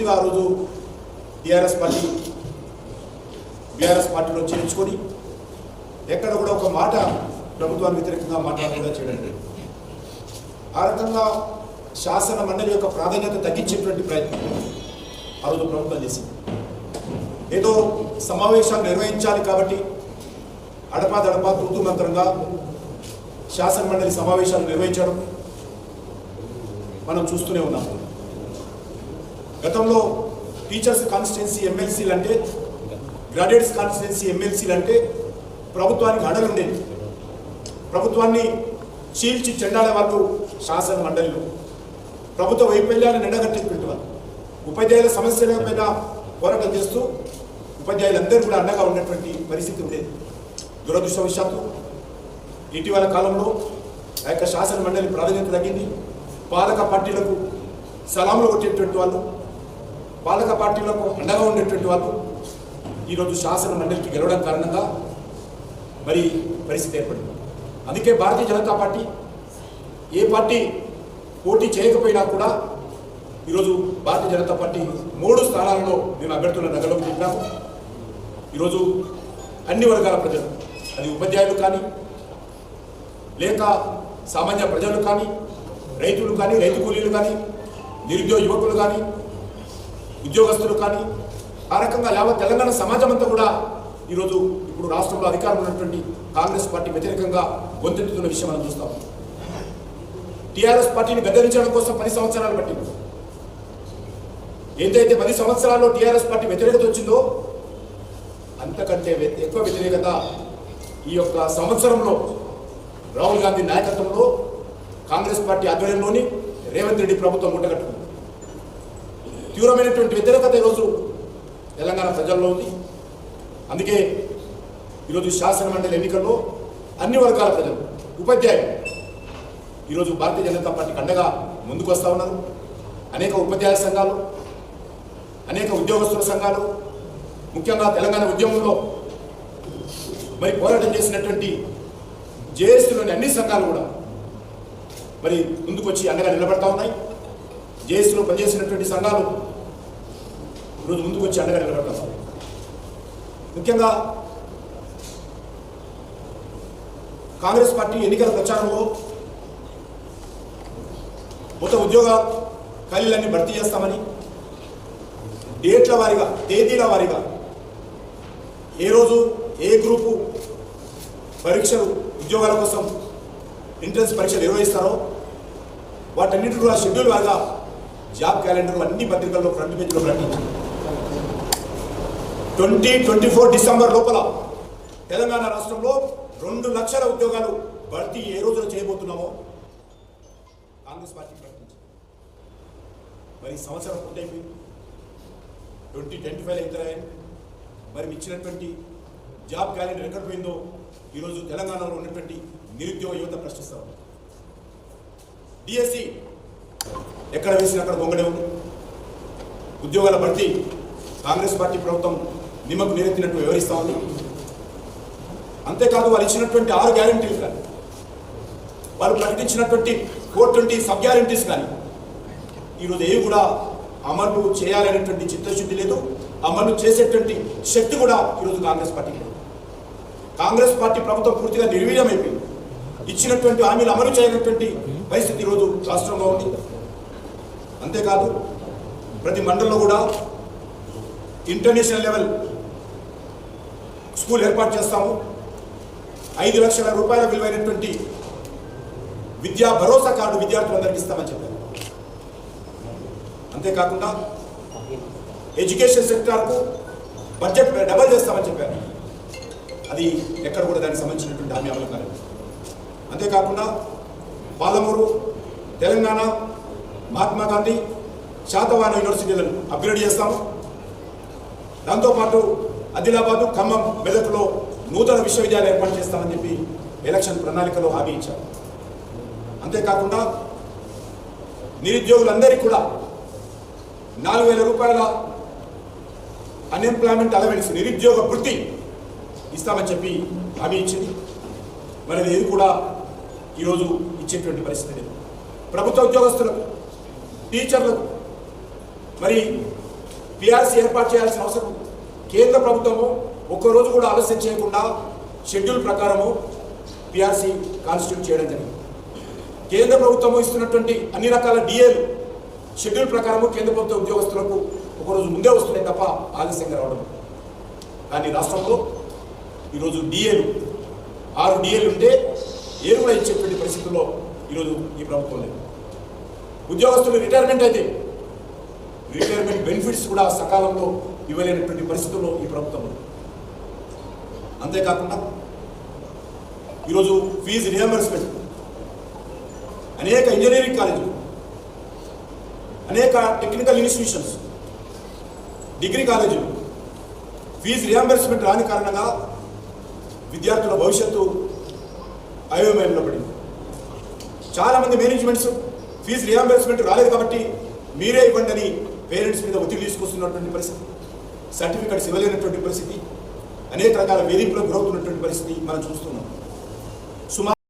పూర్తిగా ఆ రోజు బీఆర్ఎస్ పార్టీలో చేర్చుకొని ఎక్కడ కూడా ఒక మాట ప్రభుత్వానికి వ్యతిరేకంగా మాట్లాడకుండా చేయడం, ఆ రకంగా శాసన మండలి యొక్క ప్రాధాన్యత తగ్గించేటువంటి ప్రయత్నం ఆ రోజు ప్రభుత్వం చేసింది. ఏదో సమావేశాలు నిర్వహించాలి కాబట్టి అడపాదడపా తూతు మంత్రంగా శాసన మండలి సమావేశాలు నిర్వహించడం మనం చూస్తూనే ఉన్నాం. గతంలో టీచర్స్ కాన్స్టిట్యున్సీ ఎమ్మెల్సీలు అంటే, గ్రాడ్యుయేట్స్ కాన్స్టిట్యున్సీ ఎమ్మెల్సీలు అంటే ప్రభుత్వానికి హడలు ఉండేది. ప్రభుత్వాన్ని చీల్చి చెండాడే వాళ్ళు శాసన మండలిలో ప్రభుత్వ వైఫల్యాన్ని ఎండగట్టేటువంటి వాళ్ళు, ఉపాధ్యాయుల సమస్యలపైన పోరాటం చేస్తూ ఉపాధ్యాయులందరూ కూడా అండగా ఉన్నటువంటి పరిస్థితి ఉండేది. దురదృష్టవశాత్తు ఇటీవల కాలంలో ఆ యొక్క శాసన మండలి ప్రాధాన్యత తగ్గింది. పాలక పార్టీలకు సలాములు కొట్టేటువంటి వాళ్ళు, పాలక పార్టీలకు అండగా ఉండేటువంటి వాళ్ళు ఈరోజు శాసన మండలికి గెలవడం కారణంగా మరి పరిస్థితి ఏర్పడింది. అందుకే భారతీయ జనతా పార్టీ ఏ పార్టీ పోటీ చేయకపోయినా కూడా ఈరోజు భారతీయ జనతా పార్టీ 3 స్థానాలలో మేము అభ్యర్థులను నగలోకి చెప్పాము. ఈరోజు అన్ని వర్గాల ప్రజలు, అది ఉపాధ్యాయులు కానీ, లేక సామాన్య ప్రజలు కానీ, రైతులు కానీ, రైతు కూలీలు కానీ, నిరుద్యోగ యువకులు కానీ, ఉద్యోగస్తులు కానీ, ఆ రకంగా యావత్ తెలంగాణ సమాజం అంతా కూడా ఈరోజు ఇప్పుడు రాష్ట్రంలో అధికారం ఉన్నటువంటి కాంగ్రెస్ పార్టీ వ్యతిరేకంగా గొంతెత్తుతున్న విషయం మనం చూస్తాం. టీఆర్ఎస్ పార్టీని గద్దెదించడం కోసం 10 సంవత్సరాలు పట్టింది. ఏదైతే 10 సంవత్సరాల్లో టీఆర్ఎస్ పార్టీ వ్యతిరేకత వచ్చిందో అంతకంటే ఎక్కువ వ్యతిరేకత ఈ యొక్క సంవత్సరంలో రాహుల్ గాంధీ నాయకత్వంలో కాంగ్రెస్ పార్టీ ఆధ్వర్యంలోని రేవంత్ రెడ్డి ప్రభుత్వం ముట్టగట్టుకుంది. తీవ్రమైనటువంటి వ్యతిరేకత ఈరోజు తెలంగాణ ప్రజల్లో ఉంది. అందుకే ఈరోజు శాసన మండలి ఎన్నికల్లో అన్ని వర్గాల ప్రజలు, ఉపాధ్యాయులు ఈరోజు భారతీయ జనతా పార్టీకి అండగా ముందుకు వస్తూ ఉన్నారు. అనేక ఉపాధ్యాయ సంఘాలు, అనేక ఉద్యోగస్తుల సంఘాలు, ముఖ్యంగా తెలంగాణ ఉద్యమంలో మరి పోరాటం చేసినటువంటి జేఏసీలోని అన్ని సంఘాలు కూడా మరి ముందుకు వచ్చి అండగా నిలబడతా ఉన్నాయి. జేఏసీలో పనిచేసినటువంటి సంఘాలు ఈరోజు ముందుకు వచ్చి అండగా నిలబడతా ఉన్నాయి. ముఖ్యంగా కాంగ్రెస్ పార్టీ ఎన్నికల ప్రచారంలో మొత్తం ఉద్యోగ ఖాళీలన్నీ భర్తీ చేస్తామని డేట్ల వారీగా, తేదీల వారీగా ఏ రోజు ఏ గ్రూపు పరీక్షలు, ఉద్యోగాల కోసం ఎంట్రన్స్ పరీక్షలు నిర్వహిస్తారో వాటన్నిటి కూడా షెడ్యూల్ వారిగా జాబ్ క్యాలెండర్ అన్ని పత్రికల్లో ఫ్రంట్ పేజీలో ప్రకటించారు. 2024 డిసెంబర్ లోపల తెలంగాణ రాష్ట్రంలో 2 లక్షల ఉద్యోగాలు భర్తీ ఏ రోజున చేయబోతున్నామో కాంగ్రెస్ పార్టీ ప్రకటించింది. మరి సంవత్సరం పూర్తయిపోయింది, 2025 అవుతాయి. మరి ఇచ్చినటువంటి జాబ్ క్యాలెండర్ ఎక్కడ పోయిందో ఈరోజు తెలంగాణలో ఉన్నటువంటి నిరుద్యోగ యువత ప్రశ్నిస్తారు. డిఎస్సి ఎక్కడ వేసిన అక్కడ గొంగడే ఉంది. ఉద్యోగాల భర్తీ కాంగ్రెస్ పార్టీ ప్రభుత్వం నిమ్మకు నీరెత్తినట్టు వివరిస్తూ ఉంది. అంతేకాదు వాళ్ళు ఇచ్చినటువంటి 6 గ్యారంటీలు కానీ, వాళ్ళు ప్రకటించినటువంటి 420 సబ్ గ్యారంటీస్ కానీ ఈరోజు ఏవి కూడా అమలు చేయాలనేటువంటి చిత్తశుద్ధి లేదు. అమలు చేసేటువంటి శక్తి కూడా ఈరోజు కాంగ్రెస్ పార్టీకి లేదు. కాంగ్రెస్ పార్టీ ప్రభుత్వం పూర్తిగా నిర్వీర్యమైపోయింది. ఇచ్చినటువంటి హామీలు అమలు చేయనటువంటి పరిస్థితి ఈరోజు రాష్ట్రంలో ఉంది. అంతేకాదు ప్రతి మండలంలో కూడా ఇంటర్నేషనల్ లెవెల్ స్కూల్ ఏర్పాటు చేస్తాము. 5 లక్షల రూపాయల విలువైనటువంటి విద్యా భరోసా కార్డు విద్యార్థులందరికీ ఇస్తామని చెప్పారు. అంతేకాకుండా ఎడ్యుకేషన్ సెక్టార్కు బడ్జెట్ డబల్ చేస్తామని చెప్పారు. అది ఎక్కడ కూడా దానికి సంబంధించినటువంటి హామీ అమలు కాలేదు. అంతేకాకుండా పాలమూరు, తెలంగాణ మహాత్మా గాంధీ శాతవాహన యూనివర్సిటీలను అప్గ్రేడ్ చేస్తాము. దాంతోపాటు ఆదిలాబాదు, ఖమ్మం, మెదక్లో నూతన విశ్వవిద్యాలయం ఏర్పాటు చేస్తామని చెప్పి ఎలక్షన్ ప్రణాళికలో హామీ ఇచ్చారు. అంతేకాకుండా నిరుద్యోగులందరికీ కూడా 4,000 రూపాయల అన్ఎంప్లాయ్మెంట్ అలవెన్స్, నిరుద్యోగ వృత్తి ఇస్తామని చెప్పి హామీ ఇచ్చింది. మరి ఇది కూడా ఈరోజు ఇచ్చేటువంటి పరిస్థితి లేదు. ప్రభుత్వ ఉద్యోగస్తులకు, టీచర్లకు మరి పిఆర్సీ ఏర్పాటు చేయాల్సిన అవసరం ఉంది. కేంద్ర ప్రభుత్వము ఒక్కరోజు కూడా ఆలస్యం చేయకుండా షెడ్యూల్ ప్రకారము పిఆర్సీ కాన్స్టిట్యూట్ చేయడం జరిగింది. కేంద్ర ప్రభుత్వము ఇస్తున్నటువంటి అన్ని రకాల డిఏలు షెడ్యూల్ ప్రకారము కేంద్ర ప్రభుత్వ ఉద్యోగస్తులకు ఒకరోజు ముందే వస్తున్నాయి తప్ప ఆలస్యంగా రావడం. కానీ రాష్ట్రంలో ఈరోజు డిఏలు 6 డిఏలు ఉంటే 7 కూడా ఇచ్చేటువంటి పరిస్థితుల్లో ఈరోజు ఈ ప్రభుత్వం లేదు. ఉద్యోగస్తులు రిటైర్మెంట్ అయితే రిటైర్మెంట్ బెనిఫిట్స్ కూడా సకాలంలో ఇవ్వలేనటువంటి పరిస్థితుల్లో ఈ ప్రభుత్వం ఉంది. అంతేకాకుండా ఈరోజు ఫీజు రియంబర్స్మెంట్ అనేక ఇంజనీరింగ్ కాలేజీలు, అనేక టెక్నికల్ ఇన్స్టిట్యూషన్స్, డిగ్రీ కాలేజీలు ఫీజు రియంబర్స్మెంట్ రాని కారణంగా విద్యార్థుల భవిష్యత్తు అయోమయంలో పడింది. చాలామంది మేనేజ్మెంట్స్ ఫీజు రియంబర్స్మెంట్ రాలేదు కాబట్టి మీరే ఇవ్వండి అని పేరెంట్స్ మీద ఒత్తిడి తీసుకొస్తున్నటువంటి పరిస్థితి, సర్టిఫికెట్స్ ఇవ్వలేనటువంటి పరిస్థితి, అనేక రకాల వేధింపులకు గురవుతున్నటువంటి పరిస్థితి మనం చూస్తున్నాం.